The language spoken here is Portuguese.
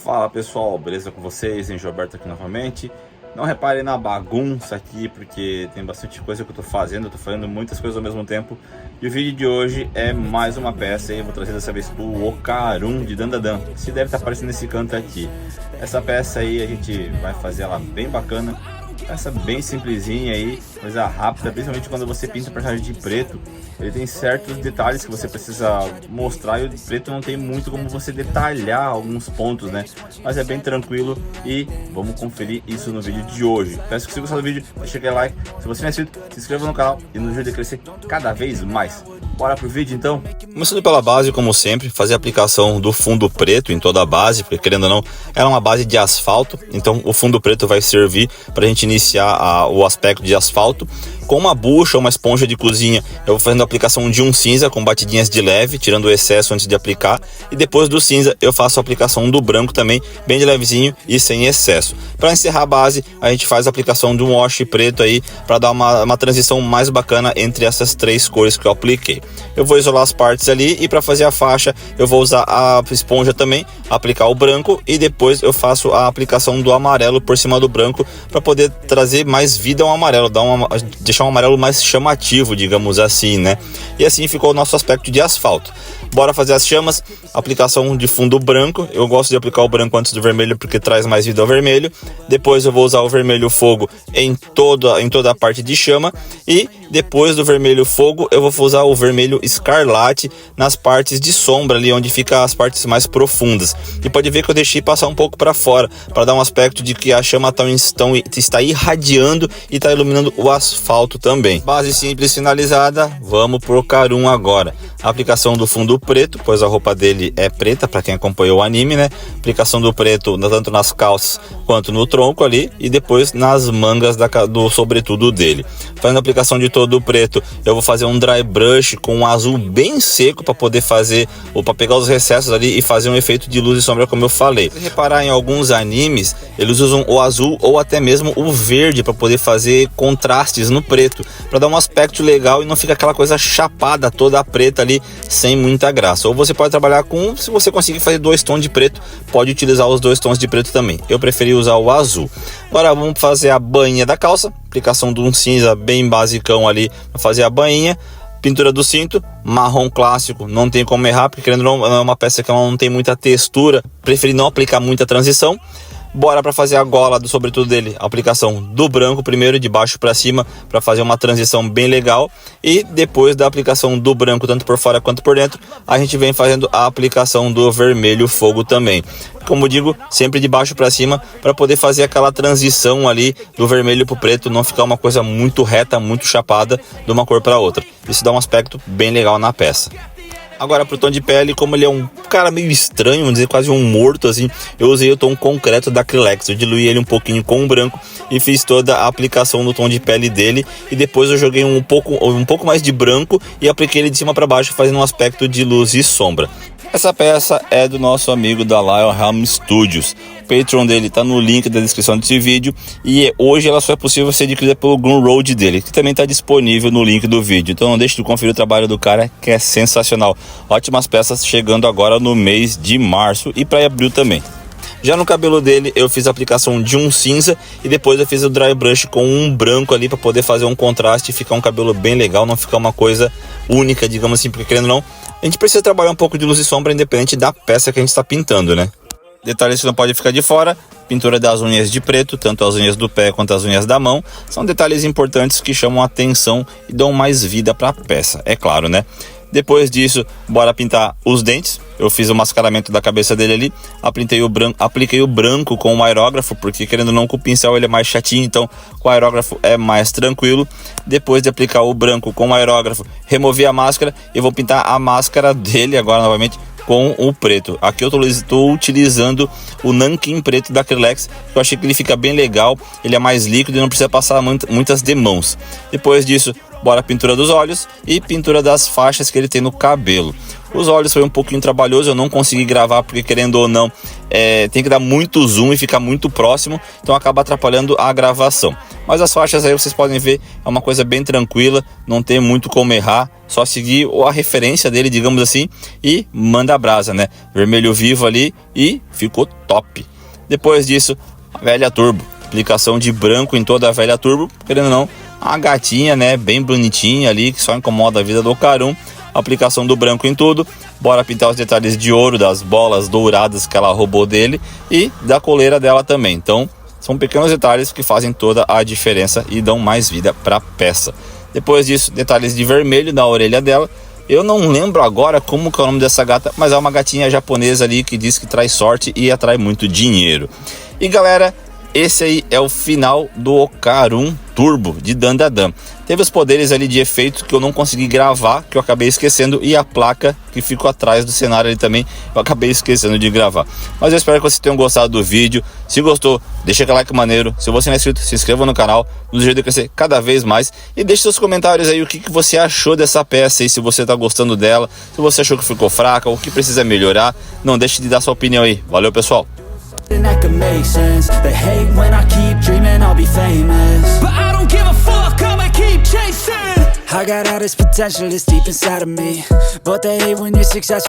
Fala pessoal, beleza com vocês? Gilberto aqui novamente. Não reparem na bagunça aqui, porque tem bastante coisa que eu tô fazendo muitas coisas ao mesmo tempo. E o vídeo de hoje é mais uma peça, e eu vou trazer dessa vez o Ocarun de Dandadan, que se deve estar aparecendo nesse canto aqui. Essa peça aí a gente vai fazer ela bem bacana, peça bem simplesinha aí, coisa rápida, principalmente quando você pinta o personagem de preto. Ele tem certos detalhes que você precisa mostrar e o preto não tem muito como você detalhar alguns pontos, né? Mas é bem tranquilo e vamos conferir isso no vídeo de hoje. Peço que se gostar do vídeo, deixa aquele like. Se você não é inscrito, se inscreva no canal e nos ajude a crescer cada vez mais. Bora pro vídeo então? Começando pela base, como sempre, fazer a aplicação do fundo preto em toda a base, porque querendo ou não, ela é uma base de asfalto, então o fundo preto vai servir para a gente iniciar o aspecto de asfalto. Com uma bucha ou uma esponja de cozinha, eu vou fazendo a aplicação de um cinza com batidinhas de leve, tirando o excesso antes de aplicar, e depois do cinza eu faço a aplicação do branco também, bem de levezinho e sem excesso. Para encerrar a base, a gente faz a aplicação de um wash preto aí, para dar uma transição mais bacana entre essas três cores que eu apliquei. Eu vou isolar as partes ali e para fazer a faixa eu vou usar a esponja também, aplicar o branco e depois eu faço a aplicação do amarelo por cima do branco para poder trazer mais vida ao amarelo, deixar um amarelo mais chamativo, digamos assim, né? E assim ficou o nosso aspecto de asfalto. Bora fazer as chamas, aplicação de fundo branco. Eu gosto de aplicar o branco antes do vermelho porque traz mais vida ao vermelho. Depois eu vou usar o vermelho fogo em toda a parte de chama. E depois do vermelho fogo eu vou usar o vermelho escarlate nas partes de sombra ali, onde fica as partes mais profundas. E pode ver que eu deixei passar um pouco para fora, para dar um aspecto de que a chama está irradiando e está iluminando o asfalto também. Base simples finalizada, vamos pro Ocarun agora. Aplicação do fundo preto, pois a roupa dele é preta, para quem acompanhou o anime, né? Aplicação do preto tanto nas calças quanto no tronco ali, e depois nas mangas do sobretudo dele. Fazendo a aplicação de todo o preto, eu vou fazer um dry brush com um azul bem seco para poder fazer, ou para pegar os recessos ali e fazer um efeito de luz e sombra, como eu falei. Se reparar em alguns animes, eles usam o azul ou até mesmo o verde para poder fazer contrastes no preto, para dar um aspecto legal e não fica aquela coisa chapada toda preta ali sem muita graça. Ou você pode trabalhar com, se você conseguir fazer 2 tons de preto, pode utilizar os 2 tons de preto também. Eu preferi usar o azul. Agora vamos fazer a bainha da calça, aplicação de um cinza bem basicão ali para fazer a bainha. Pintura do cinto, marrom clássico, não tem como errar, porque querendo ou não, é uma peça que não tem muita textura, preferi não aplicar muita transição. Bora para fazer a gola do sobretudo dele, a aplicação do branco primeiro, de baixo para cima, para fazer uma transição bem legal. E depois da aplicação do branco, tanto por fora quanto por dentro, a gente vem fazendo a aplicação do vermelho fogo também. Como digo, sempre de baixo para cima, para poder fazer aquela transição ali do vermelho para o preto, não ficar uma coisa muito reta, muito chapada de uma cor para outra. Isso dá um aspecto bem legal na peça. Agora pro tom de pele, como ele é um cara meio estranho, vamos dizer quase um morto assim, eu usei o tom concreto da Acrylex. Eu diluí ele um pouquinho com o branco e fiz toda a aplicação no tom de pele dele. E depois eu joguei um pouco mais de branco e apliquei ele de cima para baixo, fazendo um aspecto de luz e sombra. Essa peça é do nosso amigo da Lionhelm Studios. O Patreon dele está no link da descrição desse vídeo. E hoje ela só é possível ser adquirida pelo Gumroad dele, que também está disponível no link do vídeo. Então não deixe de conferir o trabalho do cara, que é sensacional. Ótimas peças chegando agora no mês de março e para abril também. Já no cabelo dele eu fiz a aplicação de um cinza e depois eu fiz o dry brush com um branco ali para poder fazer um contraste e ficar um cabelo bem legal, não ficar uma coisa única, digamos assim, porque querendo ou não, a gente precisa trabalhar um pouco de luz e sombra independente da peça que a gente está pintando, né? Detalhes que não pode ficar de fora, pintura das unhas de preto, tanto as unhas do pé quanto as unhas da mão, são detalhes importantes que chamam a atenção e dão mais vida para a peça, é claro, né? Depois disso, bora pintar os dentes. Eu fiz o mascaramento da cabeça dele ali, apliquei o branco com o aerógrafo, porque querendo ou não, com o pincel ele é mais chatinho, então com o aerógrafo é mais tranquilo. Depois de aplicar o branco com o aerógrafo, removi a máscara e vou pintar a máscara dele agora novamente com o preto. Aqui eu estou utilizando o nanquim preto da Acrylex, que eu achei que ele fica bem legal, ele é mais líquido e não precisa passar muitas demãos. Depois disso, bora a pintura dos olhos e pintura das faixas que ele tem no cabelo. Os olhos foi um pouquinho trabalhoso, eu não consegui gravar porque querendo ou não, tem que dar muito zoom e ficar muito próximo, então acaba atrapalhando a gravação. Mas as faixas aí vocês podem ver, é uma coisa bem tranquila, não tem muito como errar, só seguir a referência dele, digamos assim, e manda brasa, né? Vermelho vivo ali e ficou top. Depois disso, a velha turbo, aplicação de branco em toda a velha turbo, querendo ou não, a gatinha, né, bem bonitinha ali, que só incomoda a vida do Ocarum. Aplicação do branco em tudo, bora pintar os detalhes de ouro das bolas douradas que ela roubou dele e da coleira dela também. Então são pequenos detalhes que fazem toda a diferença e dão mais vida para a peça. Depois disso, detalhes de vermelho na orelha dela. Eu não lembro agora como que é o nome dessa gata, mas é uma gatinha japonesa ali que diz que traz sorte e atrai muito dinheiro. E galera, esse aí é o final do Ocarum Turbo de Dandadan. Teve os poderes ali de efeito que eu não consegui gravar, que eu acabei esquecendo, e a placa que ficou atrás do cenário ali também, eu acabei esquecendo de gravar. Mas eu espero que vocês tenham gostado do vídeo. Se gostou, deixa aquele like maneiro. Se você não é inscrito, se inscreva no canal, nos ajuda a crescer cada vez mais. E deixe seus comentários aí, o que você achou dessa peça aí, se você tá gostando dela, se você achou que ficou fraca, o que precisa melhorar. Não deixe de dar sua opinião aí. Valeu, pessoal! That could make sense. They hate when I keep dreaming I'll be famous, but I don't give a fuck, I'ma keep chasing. I got all this potential that's deep inside of me, but they hate when you're successful.